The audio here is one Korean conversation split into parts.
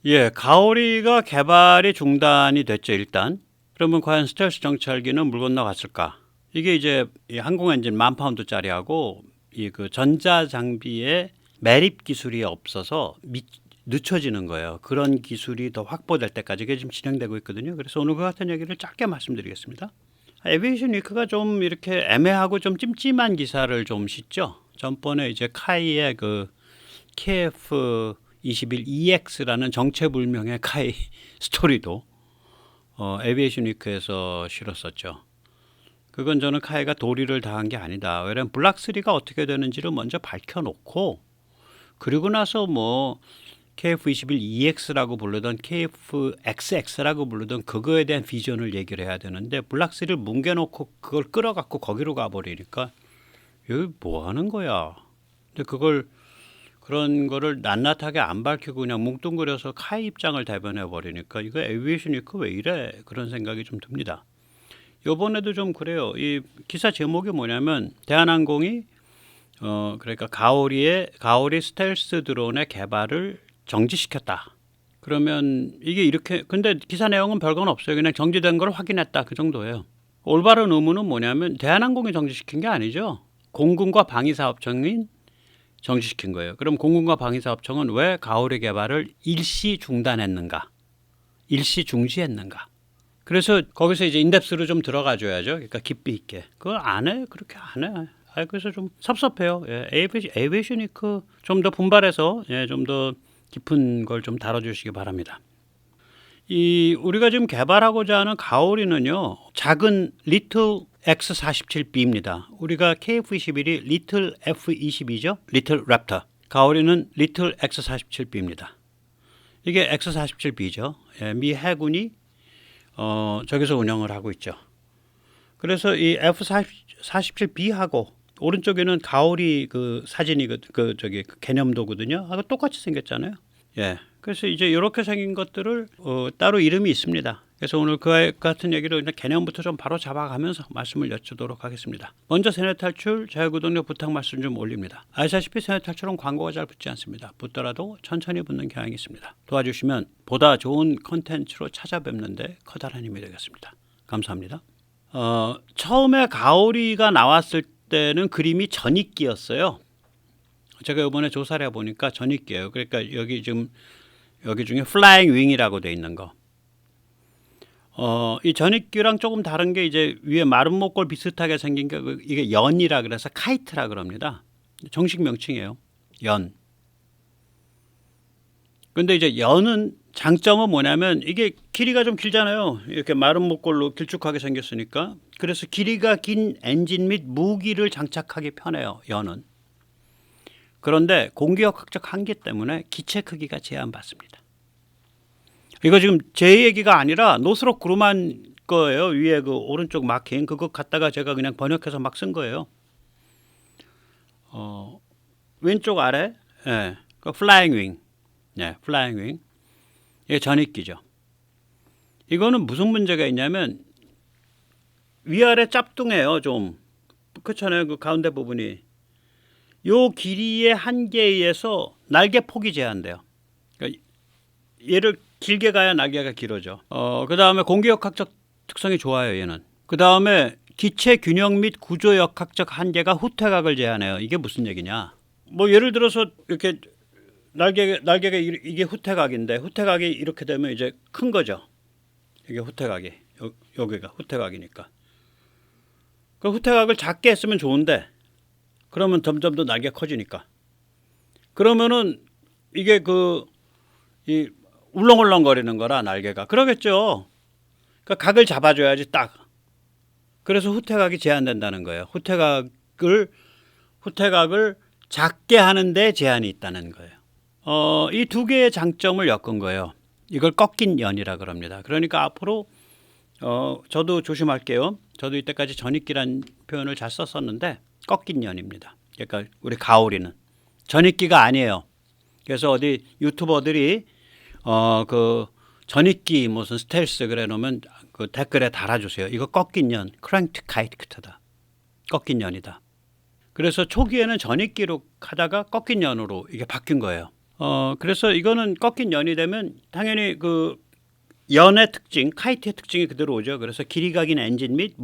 예, 가오리가 개발이 중단이 됐죠, 일단. 그러면 과연 스텔스 정찰기는 물 건너갔을까? 이게 이제 이 항공 엔진 10,000파운드짜리하고 이 그 전자 장비에 매립 기술이 없어서 늦춰지는 거예요. 그런 기술이 더 확보될 때까지 이게 지금 진행되고 있거든요. 그래서 오늘 그 같은 얘기를 짧게 말씀드리겠습니다. 에비에이션 위크가 좀 이렇게 애매하고 좀 찜찜한 기사를 좀 싣죠. 전번에 이제 카이의 그 KF-21EX라는 정체불명의 카이 스토리도 에비에이션 위크에서 실었었죠. 그건 저는 카이가 도리를 다한 게 아니다. 왜냐면 블락3가 어떻게 되는지를 먼저 밝혀놓고 그리고 나서 뭐 KF-21EX라고 부르던 KF-XX라고 부르던 그거에 대한 비전을 얘기를 해야 되는데 블락3를 뭉개놓고 그걸 끌어갖고 거기로 가버리니까 여기 뭐 하는 거야. 근데 그런 거를 낱낱하게 안 밝히고 그냥 뭉뚱그려서 카이 입장을 대변해 버리니까 이거 에비에이션 위크 왜 이래 그런 생각이 좀 듭니다. 요번에도 좀 그래요. 이 기사 제목이 뭐냐면 대한항공이 그러니까 가오리 스텔스 드론의 개발을 정지시켰다. 그러면 이게 이렇게 근데 기사 내용은 별건 없어요. 그냥 정지된 걸 확인했다 그 정도예요. 올바른 의무는 뭐냐면 대한항공이 정지시킨 게 아니죠. 공군과 방위사업청이 정지시킨 거예요. 그럼 공군과 방위사업청은 왜 가오리 개발을 일시 중단했는가? 일시 중지했는가? 그래서 거기서 이제 인덱스로 좀 들어가 줘야죠. 그러니까 깊이 있게. 그걸 안 해. 그렇게 안 해. 그래서 좀 섭섭해요. 예, 에이비에이션 위크 좀 더 분발해서 예, 좀 더 깊은 걸 좀 다뤄주시기 바랍니다. 이 우리가 지금 개발하고자 하는 가오리는요, 작은 리틀 X47B입니다. 우리가 KF-21이 리틀 F-22죠, 리틀 랩터. 가오리는 리틀 X47B입니다. 이게 X47B죠. 예, 미 해군이 저기서 운영을 하고 있죠. 그래서 이 F-47B하고 오른쪽에는 가오리 그 사진이 저기 그 개념도거든요. 하고 똑같이 생겼잖아요. 예. 그래서 이제 이렇게 생긴 것들을 따로 이름이 있습니다. 그래서 오늘 그 같은 얘기를 그냥 개념부터 좀 바로 잡아가면서 말씀을 여쭈도록 하겠습니다. 먼저 세뇌 탈출 자유구독료 부탁 말씀 좀 올립니다. 아시다시피 세뇌 탈출은 광고가 잘 붙지 않습니다. 붙더라도 천천히 붙는 경향이 있습니다. 도와주시면 보다 좋은 컨텐츠로 찾아뵙는데 커다란 힘이 되겠습니다. 감사합니다. 처음에 가오리가 나왔을 때는 그림이 전익기였어요. 제가 이번에 조사를 해보니까 전익기예요. 그러니까 여기 중에 플라잉 윙이라고 돼 있는 거. 이 전익기랑 조금 다른 게 이제 위에 마른 목골 비슷하게 생긴 게 이게 연이라 그래서 카이트라 그럽니다. 정식 명칭이에요. 연. 근데 이제 연은 장점은 뭐냐면 이게 길이가 좀 길잖아요. 이렇게 마른 목골로 길쭉하게 생겼으니까. 그래서 길이가 긴 엔진 및 무기를 장착하기 편해요. 연은. 그런데 공기역학적 한계 때문에 기체 크기가 제한받습니다. 이거 지금 제 얘기가 아니라 노스록 그루만 거예요. 위에 그 오른쪽 마킹 그거 갖다가 제가 그냥 번역해서 막 쓴 거예요. 왼쪽 아래 예, 그 플라잉 윙. 네, 플라잉 윙. 이게 전익기죠. 이거는 무슨 문제가 있냐면 위아래 짭뚱해요. 좀 그렇잖아요. 그 가운데 부분이 요 길이의 한계에 의해서 날개 폭이 제한돼요. 그러니까 얘를 길게 가야 날개가 길어져. 그 다음에 공기역학적 특성이 좋아요. 얘는. 그 다음에 기체 균형 및 구조역학적 한계가 후퇴각을 제한해요. 이게 무슨 얘기냐? 뭐 예를 들어서 이렇게 날개가 이게 후퇴각인데 후퇴각이 이렇게 되면 이제 큰 거죠. 이게 후퇴각이 여기가 후퇴각이니까. 그 후퇴각을 작게 했으면 좋은데 그러면 점점 더 날개가 커지니까. 그러면은 이게 이 울렁울렁거리는 거라 날개가 그러겠죠. 그러니까 각을 잡아줘야지 딱. 그래서 후퇴각이 제한된다는 거예요. 후퇴각을 작게 하는데 제한이 있다는 거예요. 이 두 개의 장점을 엮은 거예요. 이걸 꺾인 연이라 그럽니다. 그러니까 앞으로 저도 조심할게요. 저도 이때까지 전익기란 표현을 잘 썼었는데 꺾인 연입니다. 그러니까 우리 가오리는 전익기가 아니에요. 그래서 어디 유튜버들이 그 전익기 무슨 스텔스 그래 놓으면 그 댓글에 달아주세요. 이거 꺾인 연, 크랭트 카이트다. 꺾인 연이다. 그래서 초기에는 전익기로 하다가 꺾인 연으로 이게 바뀐 거예요. 그래서 이거는 꺾인 연이 되면 당연히 그 연의 특징, 카이트의 특징이 그대로 오죠. 그래서 길이 각인 엔진 및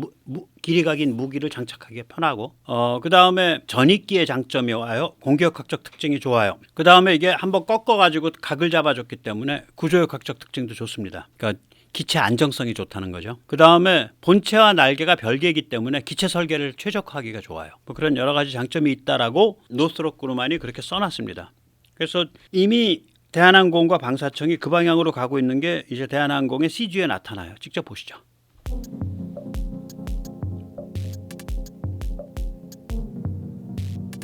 길이 각인 무기를 장착하기에 편하고, 그 다음에 전익기의 장점이 와요. 공기역학적 특징이 좋아요. 그 다음에 이게 한번 꺾어가지고 각을 잡아줬기 때문에 구조역학적 특징도 좋습니다. 그러니까 기체 안정성이 좋다는 거죠. 그 다음에 본체와 날개가 별개이기 때문에 기체 설계를 최적화하기가 좋아요. 뭐 그런 여러 가지 장점이 있다라고 노스트롭 그루만이 그렇게 써놨습니다. 그래서 이미 대한항공과 방사청이 그 방향으로 가고 있는 게 이제 대한항공의 CG에 나타나요. 직접 보시죠.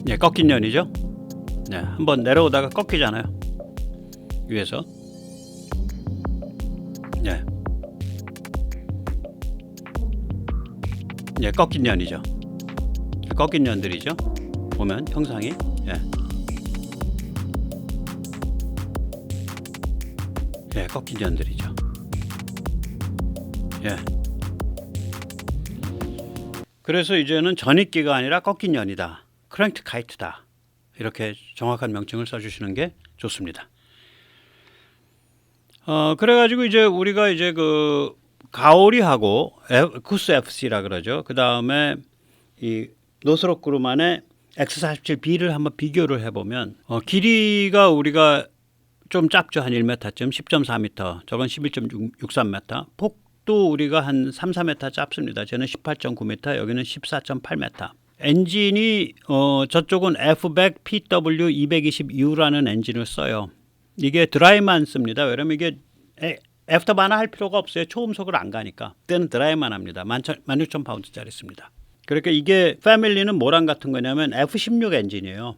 네, 꺾인 연이죠. 네, 한번 내려오다가 꺾이잖아요. 위에서. 네. 네, 꺾인 연이죠. 꺾인 연들이죠. 보면 형상이. 예. 예, 꺾인 연들이죠. 예. 그래서 이제는 전익기가 아니라 꺾인 연이다. 크랭크드 카이트다. 이렇게 정확한 명칭을 써주시는 게 좋습니다. 그래가지고 이제 우리가 이제 그 가오리하고 쿠스 FC라 그러죠. 그 다음에 이 노스롭 그루만의 X47B를 한번 비교를 해보면 길이가 우리가 좀 짧죠. 한 1m쯤 10.4m, 저건 11.63m. 폭도 우리가 한 3, 4m 짧습니다. 저는 18.9m, 여기는 14.8m. 엔진이 저쪽은 F백 PW220U라는 엔진을 써요. 이게 드라이만 씁니다. 왜냐면 이게 애프터바나 할 필요가 없어요. 초음속을 안 가니까. 그때는 드라이만 합니다. 16,000파운드짜리 씁니다. 그러니까 이게 패밀리는 뭐랑 같은 거냐면 F16 엔진이에요.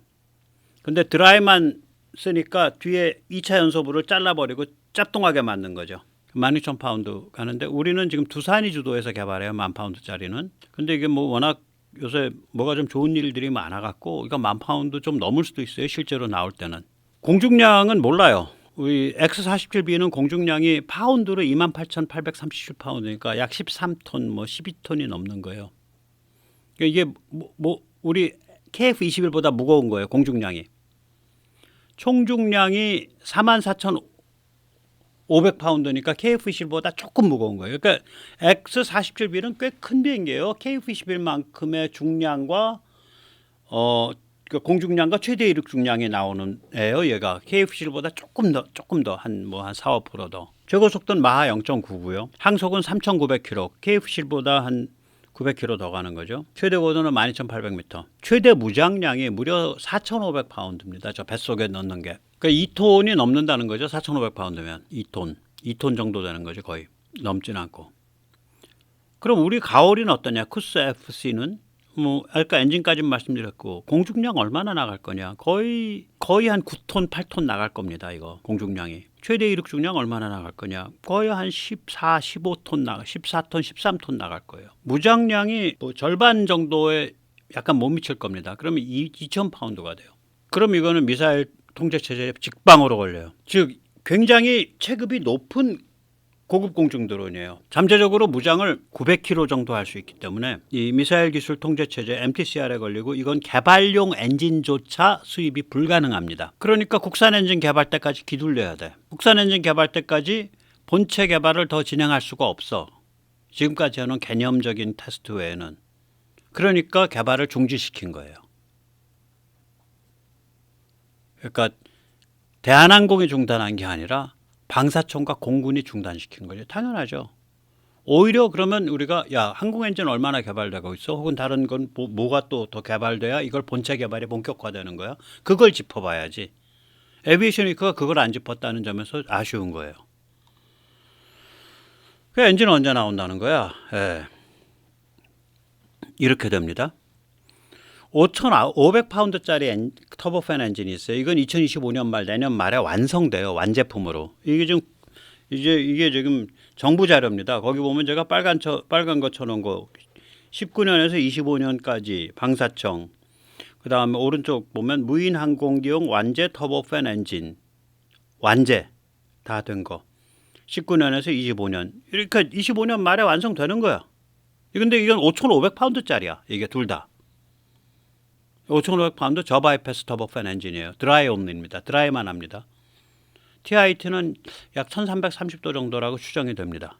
근데 드라이만 쓰니까 뒤에 2차 연소부를 잘라버리고 짭동하게 만든 거죠. 16,000파운드 가는데 우리는 지금 두산이 주도해서 개발해요. 10,000파운드짜리는. 근데 이게 뭐 워낙 요새 뭐가 좀 좋은 일들이 많아갖고 이거 10,000파운드 좀 넘을 수도 있어요. 실제로 나올 때는. 공중량은 몰라요. 우리 X47B는 공중량이 파운드로 28,837파운드니까 약 13톤, 뭐 12톤이 넘는 거예요. 이게 뭐 우리 KF21보다 무거운 거예요. 공중량이. 총중량이 44,500파운드니까 KF21보다 조금 무거운 거예요. 그러니까 X47B는 꽤 큰 비행기예요. KF21만큼의 중량과 공중량과 최대 이륙 중량이 나오는 애요. 얘가 KF21보다 조금 더 한 4, 5% 더. 최고 속도는 마하 0.9고요. 항속은 3,900km. KF21보다 한 900km 더 가는 거죠. 최대 고도는 12,800m. 최대 무장량이 무려 4,500파운드입니다. 저 뱃속에 넣는 게. 그러니까 2톤이 넘는다는 거죠. 4,500파운드면 2톤 정도 되는 거죠. 거의 넘진 않고. 그럼 우리 가오리는 어떠냐? 쿠스 FC는 아까 엔진까지는 말씀드렸고 공중량 얼마나 나갈 거냐? 거의 한 9톤, 8톤 나갈 겁니다. 이거 공중량이. 최대 이륙 중량 얼마나 나갈 거냐? 거의 한 14, 15톤 14톤, 13톤 나갈 거예요. 무장량이 뭐 절반 정도에 약간 못 미칠 겁니다. 그러면 2,000파운드가 돼요. 그럼 이거는 미사일 통제 체제에 직방으로 걸려요. 즉 굉장히 체급이 높은 고급 공중 드론이에요. 잠재적으로 무장을 900km 정도 할 수 있기 때문에 이 미사일 기술 통제 체제 MTCR에 걸리고 이건 개발용 엔진조차 수입이 불가능합니다. 그러니까 국산 엔진 개발 때까지 기둘려야 돼. 국산 엔진 개발 때까지 본체 개발을 더 진행할 수가 없어. 지금까지 하는 개념적인 테스트 외에는. 그러니까 개발을 중지시킨 거예요. 그러니까 대한항공이 중단한 게 아니라 방사청과 공군이 중단시킨 거죠. 당연하죠. 오히려 그러면 우리가 항공 엔진 얼마나 개발되고 있어? 혹은 다른 건 뭐가 또 더 개발돼야 이걸 본체 개발이 본격화되는 거야? 그걸 짚어봐야지. 에비에이션 위크가 그걸 안 짚었다는 점에서 아쉬운 거예요. 그 엔진은 언제 나온다는 거야? 이렇게 됩니다. 5,500파운드짜리 터보팬 엔진이 있어요. 이건 2025년 말 내년 말에 완성돼요. 완제품으로. 이게 지금 정부 자료입니다. 거기 보면 제가 빨간 거 쳐놓은 거 19년에서 25년까지 방사청. 그다음에 오른쪽 보면 무인 항공기용 완제 터보팬 엔진. 완제 다 된 거. 19년에서 25년. 그러니까 25년 말에 완성되는 거야. 근데 이건 5,500파운드짜리야. 이게 둘 다. 5,500파운드 저바이패스 터보팬 엔진이에요. 드라이 옴니입니다. 드라이만 합니다. TIT는 약 1330도 정도라고 추정이 됩니다.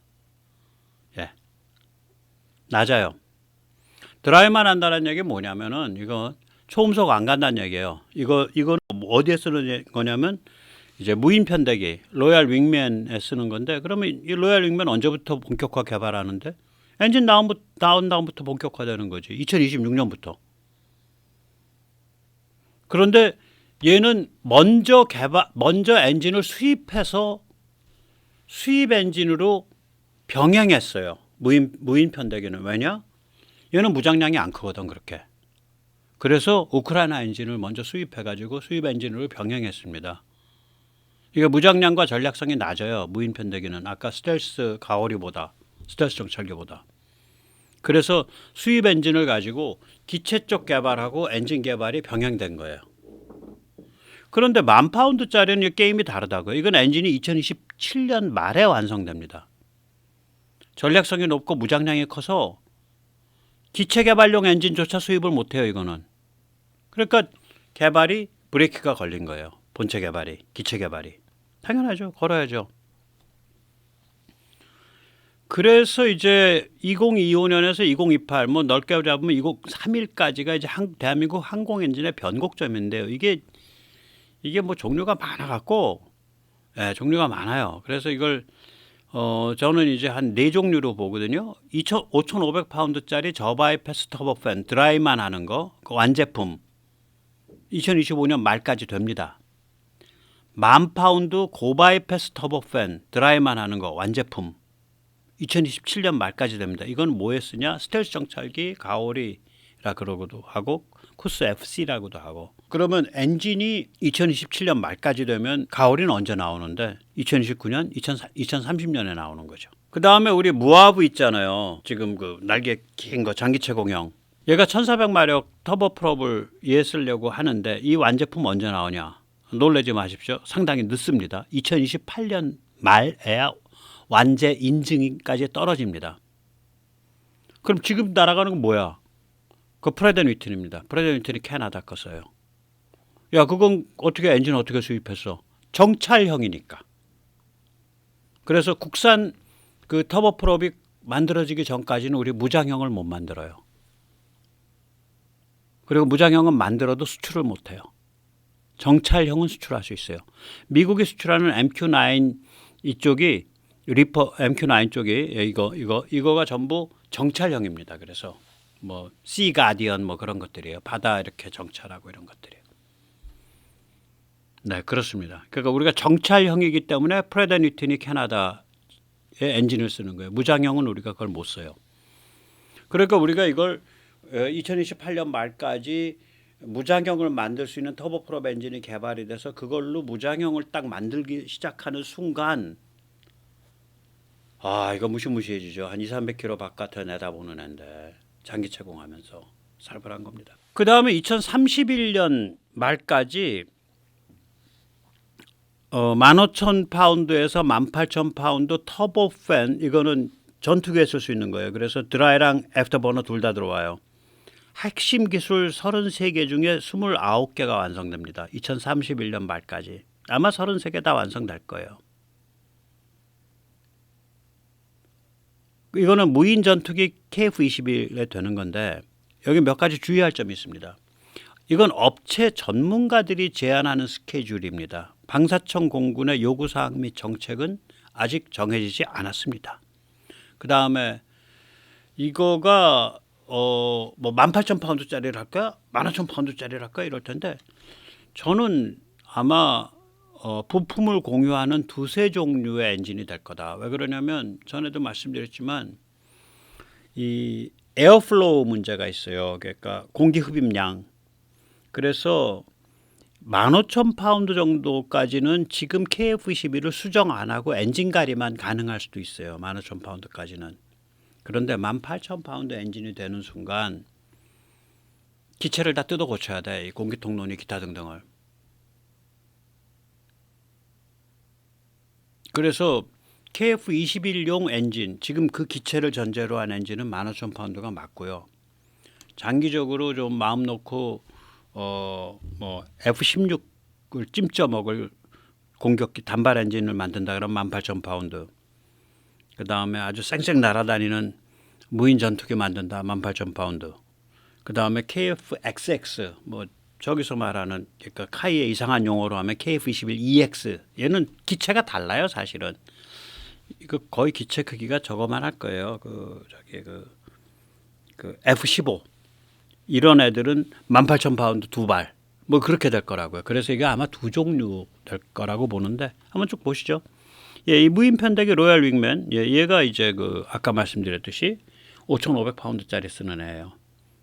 예, 낮아요. 드라이만 한다는 얘기 뭐냐면은 이거 초음속 안 간다는 얘기예요. 이거는 어디에 쓰는 거냐면 이제 무인 편대기 로얄 윙맨에 쓰는 건데, 그러면 이 로얄 윙맨 언제부터 본격화 개발하는데? 엔진 나온 다음부터 본격화되는 거지. 2026년부터. 그런데 얘는 먼저 엔진을 수입해서 수입 엔진으로 병행했어요. 무인 편대기는. 왜냐? 얘는 무장량이 안 크거든 그렇게. 그래서 우크라이나 엔진을 먼저 수입해가지고 수입 엔진으로 병행했습니다. 이게 무장량과 전략성이 낮아요. 무인 편대기는 아까 스텔스 가오리보다, 스텔스 정찰기보다. 그래서 수입 엔진을 가지고 기체 쪽 개발하고 엔진 개발이 병행된 거예요. 그런데 10,000파운드짜리는 게임이 다르다고요. 이건 엔진이 2027년 말에 완성됩니다. 전략성이 높고 무장량이 커서 기체 개발용 엔진조차 수입을 못해요. 이거는. 그러니까 개발이 브레이크가 걸린 거예요. 본체 개발이, 기체 개발이. 당연하죠. 걸어야죠. 그래서 이제 2025년에서 2028, 뭐 넓게 잡으면 2031까지가 이제 대한민국 항공 엔진의 변곡점인데요. 이게 뭐 종류가 많아갖고, 예, 종류가 많아요. 그래서 이걸 저는 이제 한 4종류로 보거든요. 5,500파운드짜리 저바이패스 터보팬 드라이만 하는 거, 그 완제품 2025년 말까지 됩니다. 10,000파운드 고바이패스 터보팬 드라이만 하는 거 완제품 2027년 말까지 됩니다. 이건 뭐에 쓰냐? 스텔스 정찰기 가오리라 그러고도 하고 쿠스 FC라고도 하고. 그러면 엔진이 2027년 말까지 되면 가오리는 언제 나오는데 2029년, 2030년에 나오는 거죠. 그 다음에 우리 무아브 있잖아요. 지금 그 날개 긴 거 장기체공형. 얘가 1400마력 터보프롭을 얘 쓰려고 하는데 이 완제품 언제 나오냐? 놀라지 마십시오. 상당히 늦습니다. 2028년 말에야 완제 인증까지 떨어집니다. 그럼 지금 날아가는 건 뭐야? 그 프레드 위튼입니다. 프레드 위튼이 캐나다 거 써요. 야, 그건 엔진 어떻게 수입했어? 정찰형이니까. 그래서 국산 그 터보프롭이 만들어지기 전까지는 우리 무장형을 못 만들어요. 그리고 무장형은 만들어도 수출을 못 해요. 정찰형은 수출할 수 있어요. 미국이 수출하는 MQ-9 이쪽이 리퍼 MQ-9 쪽이 이거가 전부 정찰형입니다. 그래서 뭐 씨 가디언 뭐 그런 것들이에요. 바다 이렇게 정찰하고 이런 것들이에요. 네, 그렇습니다. 그러니까 우리가 정찰형이기 때문에 프레드 위튼이 캐나다의 엔진을 쓰는 거예요. 무장형은 우리가 그걸 못 써요. 그러니까 우리가 이걸 2028년 말까지 무장형을 만들 수 있는 터보프롭 엔진이 개발이 돼서 그걸로 무장형을 딱 만들기 시작하는 순간 이거 무시무시해지죠. 한 200-300km 바깥에 내다보는 애인데 장기 채공하면서 살벌한 겁니다. 그 다음에 2031년 말까지 15,000파운드에서 18,000파운드 터보팬, 이거는 전투기에 쓸 수 있는 거예요. 그래서 드라이랑 애프터버너 둘 다 들어와요. 핵심 기술 33개 중에 29개가 완성됩니다. 2031년 말까지. 아마 33개 다 완성될 거예요. 이거는 무인 전투기 KF-21에 되는 건데 여기 몇 가지 주의할 점이 있습니다. 이건 업체 전문가들이 제안하는 스케줄입니다. 방사청 공군의 요구사항 및 정책은 아직 정해지지 않았습니다. 그 다음에 이거가 뭐 18,000파운드짜리를 할까? 15,000파운드짜리를 할까? 이럴 텐데 저는 아마 부품을 공유하는 2-3 종류의 엔진이 될 거다. 왜 그러냐면 전에도 말씀드렸지만 이 에어플로우 문제가 있어요. 그러니까 공기 흡입량. 그래서 15,000파운드 정도까지는 지금 KF-21을 수정 안 하고 엔진 가리만 가능할 수도 있어요. 15,000파운드까지는. 그런데 18,000파운드 엔진이 되는 순간 기체를 다 뜯어 고쳐야 돼. 이 공기통로니 기타 등등을. 그래서 KF-21용 엔진, 지금 그 기체를 전제로 한 엔진은 15,000파운드가 맞고요. 장기적으로 좀 마음 놓고 뭐 F-16을 찜쪄 먹을 공격기 단발 엔진을 만든다 그러면 18,000파운드. 그 다음에 아주 쌩쌩 날아다니는 무인 전투기 만든다 18,000파운드. 그 다음에 KF-XX 뭐 저기서 말하는 그러니까 카이의 이상한 용어로 하면 KF-21EX 얘는 기체가 달라요 사실은. 이거 거의 기체 크기가 저거만 할 거예요. 그 F-15 이런 애들은 18,000파운드 두 발 뭐 그렇게 될 거라고요. 그래서 이게 아마 두 종류 될 거라고 보는데 한번 쭉 보시죠. 예, 이 무인 편대기 로얄 윙맨 얘가 이제 그 아까 말씀드렸듯이 5,500파운드짜리 쓰는 애예요.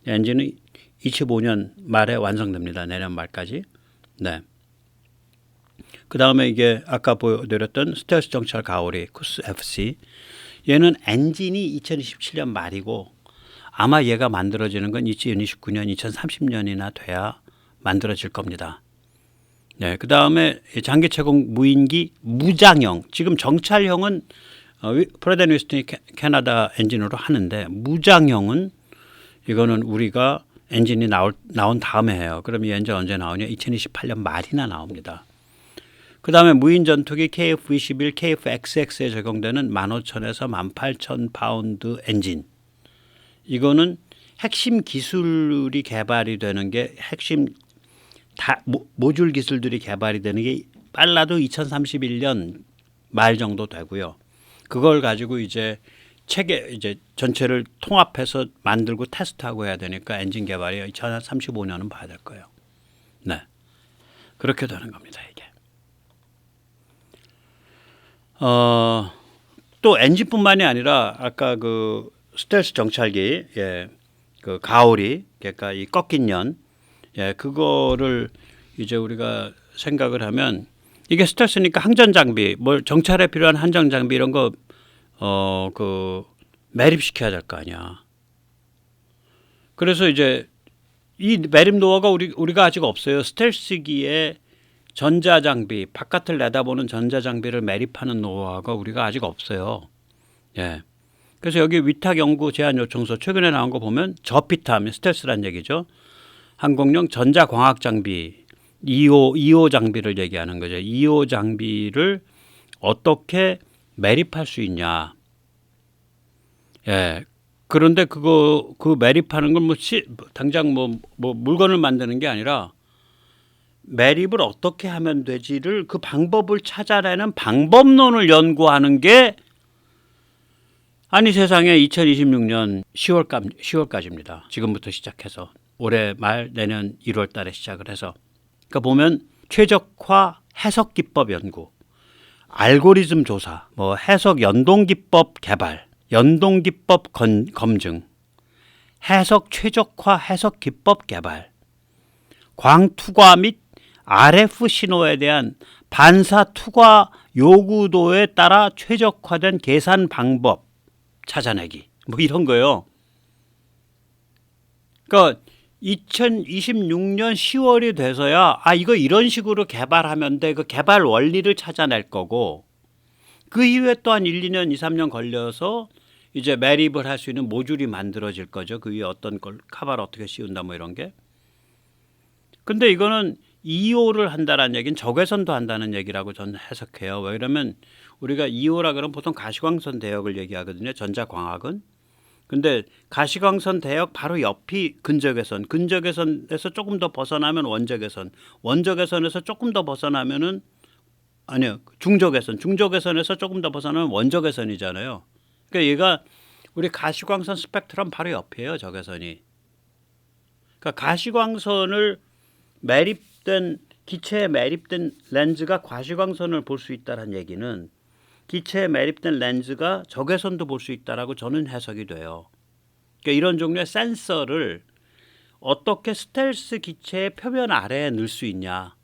엔진은 25년 말에 완성됩니다. 내년 말까지. 네. 그 다음에 이게 아까 보여드렸던 스텔스 정찰 가오리 쿠스 FC 얘는 엔진이 2027년 말이고 아마 얘가 만들어지는 건 2029년, 2030년이나 돼야 만들어질 겁니다. 네, 그 다음에 장기 채공 무인기 무장형 지금 정찰형은 프레드 & 위스턴이 캐나다 엔진으로 하는데 무장형은 이거는 우리가 엔진이 나온 다음에 해요. 그럼 이 엔진 언제 나오냐? 2028년 말이나 나옵니다. 그 다음에 무인 전투기 KF-21, KF-XX에 적용되는 15,000에서 18,000파운드 엔진. 이거는 핵심 기술이 개발이 되는 게 핵심 모듈 기술들이 개발이 되는 게 빨라도 2031년 말 정도 되고요. 그걸 가지고 이제 이제 전체를 통합해서 만들고 테스트하고 해야 되니까 엔진 개발이 2035년은 봐야 될 거예요. 네, 그렇게 되는 겁니다 이게. 또 엔진뿐만이 아니라 아까 그 스텔스 정찰기, 그 가오리, 그러니까 이 꺾인 년, 그거를 이제 우리가 생각을 하면 이게 스텔스니까 항전 장비, 뭐 정찰에 필요한 항전 장비 이런 거 그 매립시켜야 될 거 아니야. 그래서 이제 이 매립 노하우가 우리가 아직 없어요. 스텔스기에 전자장비, 바깥을 내다보는 전자장비를 매립하는 노하우가 우리가 아직 없어요. 예. 그래서 여기 위탁 연구 제안 요청서 최근에 나온 거 보면 저피탐, 스텔스란 얘기죠. 항공용 전자광학 장비, 2호 장비를 얘기하는 거죠. 2호 장비를 어떻게 매립할 수 있냐. 예. 그런데 그 매립하는 건 당장 뭐 물건을 만드는 게 아니라 매립을 어떻게 하면 되지를 그 방법을 찾아내는 방법론을 연구하는 게 아니 세상에 2026년 10월까지입니다. 지금부터 시작해서 올해 말 내년 1월 달에 시작을 해서 그러니까 보면 최적화 해석 기법 연구, 알고리즘 조사, 뭐 해석 연동 기법 개발, 연동 기법 검증, 해석 최적화 해석 기법 개발, 광투과 및 RF 신호에 대한 반사 투과 요구도에 따라 최적화된 계산 방법 찾아내기 뭐 이런 거요. 그러니까 2026년 10월이 돼서야 이거 이런 식으로 개발하면 돼. 그 개발 원리를 찾아낼 거고 그 이후에 또 한 1, 2년, 2, 3년 걸려서 이제 매립을 할 수 있는 모듈이 만들어질 거죠. 그 위에 어떤 걸 카바를 어떻게 씌운다 뭐 이런 게. 근데 이거는 2호를 한다는 얘기는 적외선도 한다는 얘기라고 저는 해석해요. 왜 그러면 우리가 2호라 그러면 보통 가시광선 대역을 얘기하거든요. 전자광학은. 근데 가시광선 대역 바로 옆이 근적외선, 근적외선에서 조금 더 벗어나면 원적외선, 원적외선에서 조금 더 벗어나면은 아니요 중적외선, 중적외선에서 조금 더 벗어나면 원적외선이잖아요. 그러니까 얘가 우리 가시광선 스펙트럼 바로 옆이에요. 적외선이. 그러니까 가시광선을 기체에 매립된 렌즈가 가시광선을 볼 수 있다는 얘기는 기체에 매립된 렌즈가 적외선도 볼 수 있다라고 저는 해석이 돼요. 그러니까 이런 종류의 센서를 어떻게 스텔스 기체의 표면 아래에 넣을 수 있냐.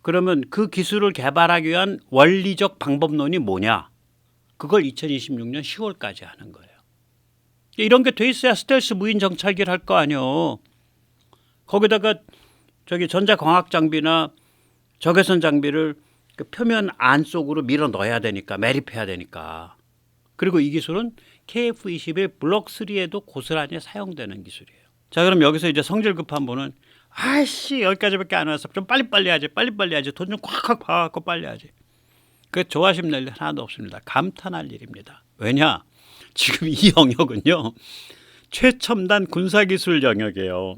그러면 그 기술을 개발하기 위한 원리적 방법론이 뭐냐. 그걸 2026년 10월까지 하는 거예요. 이런 게 돼 있어야 스텔스 무인 정찰기를 할 거 아니에요. 거기다가 저기 전자광학 장비나 적외선 장비를 그 표면 안쪽으로 밀어 넣어야 되니까 매립해야 되니까. 그리고 이 기술은 KF-21 블록 3에도 고스란히 사용되는 기술이에요. 자, 그럼 여기서 이제 성질 급한 분은 아이씨 여기까지밖에 안 왔어. 좀 빨리빨리 하지. 빨리빨리 하지. 돈 좀 콱콱 봐갖고 빨리 하지. 그 조바심 낼 일 하나도 없습니다. 감탄할 일입니다. 왜냐? 지금 이 영역은요. 최첨단 군사기술 영역이에요.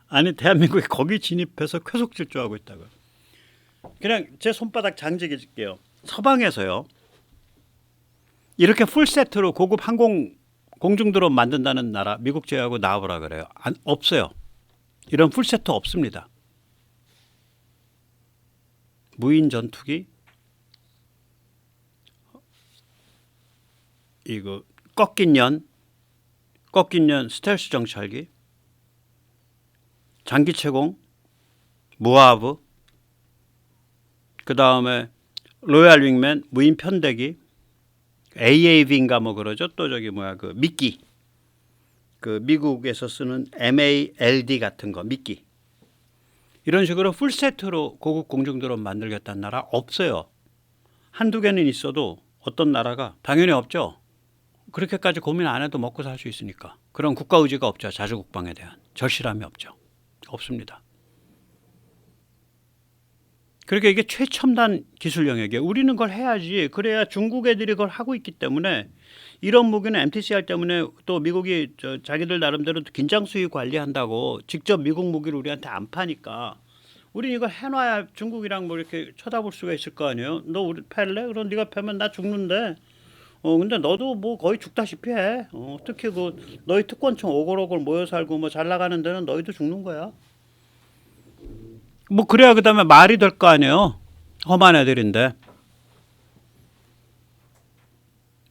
아니 대한민국이 거기 진입해서 쾌속 질주하고 있다고요. 그냥 제 손바닥 장지게요. 서방에서요. 이렇게 풀세트로 고급 항공 공중드론 만든다는 나라 미국 제외하고 나와보라 그래요. 없어요. 이런 풀세트 없습니다. 무인 전투기, 이거 꺾인 년 스텔스 정찰기, 장기 채공, 무하브, 그 다음에 로얄 윙맨 무인 편대기, AAV인가 뭐 그러죠. 또 저기 뭐야 그 미끼, 그 미국에서 쓰는 MALD 같은 거 미끼. 이런 식으로 풀세트로 고급 공중드론 만들겠다는 나라 없어요. 한두 개는 있어도 어떤 나라가 당연히 없죠. 그렇게까지 고민 안 해도 먹고 살 수 있으니까. 그런 국가 의지가 없죠. 자주국방에 대한 절실함이 없죠. 없습니다. 그러니까 이게 최첨단 기술 영역이에요. 우리는 그걸 해야지. 그래야 중국 애들이 그걸 하고 있기 때문에 이런 무기는 MTCR 때문에 또 미국이 자기들 나름대로 긴장 수위 관리한다고 직접 미국 무기를 우리한테 안 파니까 우린 이걸 해놔야 중국이랑 뭐 이렇게 쳐다볼 수가 있을 거 아니에요. 너 우리 팔래? 그럼 네가 패면 나 죽는데. 근데 너도 뭐 거의 죽다시피 해. 특히 그 너희 특권층 오골오골 모여 살고 뭐 잘 나가는 데는 너희도 죽는 거야. 뭐 그래야 그다음에 말이 될 거 아니에요. 험한 애들인데.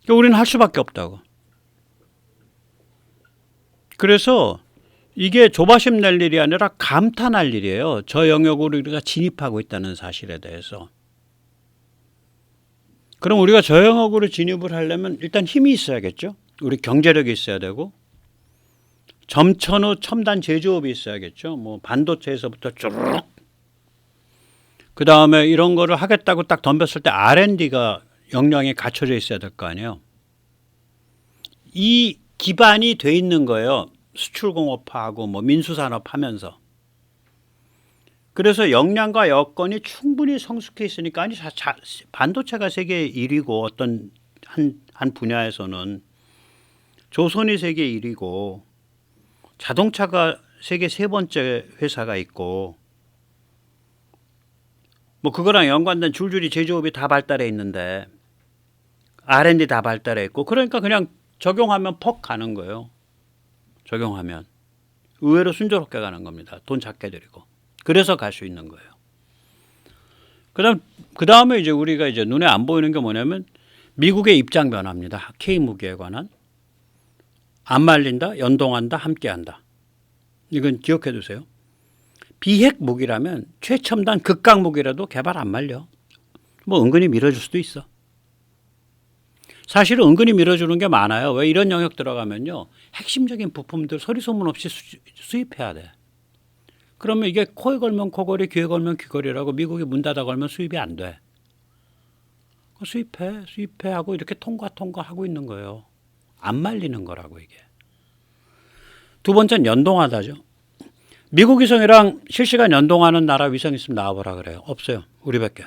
우리는 할 수밖에 없다고. 그래서 이게 조바심 낼 일이 아니라 감탄할 일이에요. 저 영역으로 우리가 진입하고 있다는 사실에 대해서. 그럼 우리가 저 영역으로 진입을 하려면 일단 힘이 있어야겠죠. 우리 경제력이 있어야 되고 점천후 첨단 제조업이 있어야겠죠. 뭐 반도체에서부터 쭉. 그 다음에 이런 거를 하겠다고 딱 덤볐을 때 R&D가 역량이 갖춰져 있어야 될 거 아니에요. 이 기반이 돼 있는 거예요. 수출공업하고 뭐 민수산업 하면서. 그래서 역량과 여건이 충분히 성숙해 있으니까 아니 반도체가 세계 1위고 어떤 한 분야에서는 조선이 세계 1위고 자동차가 세계 3번째 회사가 있고 뭐 그거랑 연관된 줄줄이 제조업이 다 발달해 있는데 R&D 다 발달해 있고 그러니까 그냥 적용하면 퍽 가는 거예요. 적용하면 의외로 순조롭게 가는 겁니다. 돈 작게 들이고 그래서 갈 수 있는 거예요. 그 다음에 이제 우리가 이제 눈에 안 보이는 게 뭐냐면 미국의 입장 변화입니다. K 무기에 관한 안 말린다, 연동한다, 함께한다. 이건 기억해 두세요. 비핵 무기라면 최첨단 극강 무기라도 개발 안 말려. 뭐 은근히 밀어줄 수도 있어. 사실은 은근히 밀어주는 게 많아요. 왜 이런 영역 들어가면요. 핵심적인 부품들 소리 소문 없이 수입해야 돼. 그러면 이게 코에 걸면 코걸이, 귀에 걸면 귀걸이라고 미국이 문 닫아 걸면 수입이 안 돼. 수입해 하고 이렇게 통과하고 있는 거예요. 안 말리는 거라고 이게. 두 번째는 연동하다죠. 미국 위성이랑 실시간 연동하는 나라 위성 있으면 나와보라 그래요. 없어요. 우리밖에.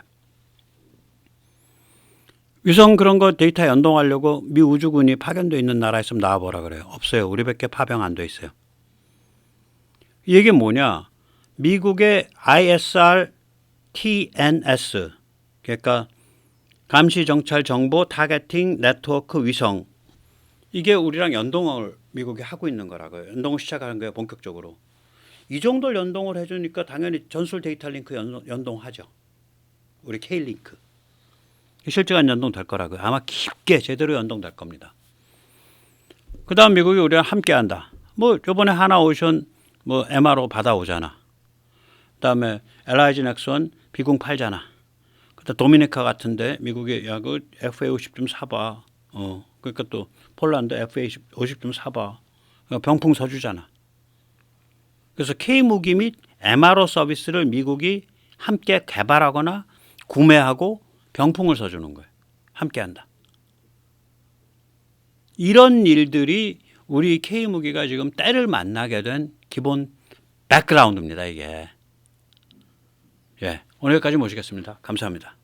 위성 그런 거 데이터 연동하려고 미 우주군이 파견돼 있는 나라 있으면 나와보라 그래요. 없어요. 우리밖에 파병 안 돼 있어요. 이 얘기 뭐냐? 미국의 ISR TNS 그러니까 감시 정찰 정보 타겟팅 네트워크 위성 이게 우리랑 연동을 미국이 하고 있는 거라고요. 연동을 시작하는 거예요. 본격적으로. 이 정도 연동을 해주니까 당연히 전술 데이터 링크 연동하죠. 우리 K링크. 실시간 연동 될 거라고요. 아마 깊게 제대로 연동될 겁니다. 그 다음 미국이 우리랑 함께 한다. 뭐 이번에 하나오션 뭐 MRO 받아오잖아. 그 다음에 LIG 넥슨 비공 팔잖아. 그다음 도미니카 같은데 미국이 야 그 FA50 좀 사봐. 그러니까 또 폴란드 FA50 좀 사봐. 병풍 서주잖아. 그래서 K 무기 및 MRO 서비스를 미국이 함께 개발하거나 구매하고 병풍을 서주는 거예요. 함께 한다. 이런 일들이 우리 K 무기가 지금 때를 만나게 된 기본 백그라운드입니다, 이게. 예, 오늘 여기까지 모시겠습니다. 감사합니다.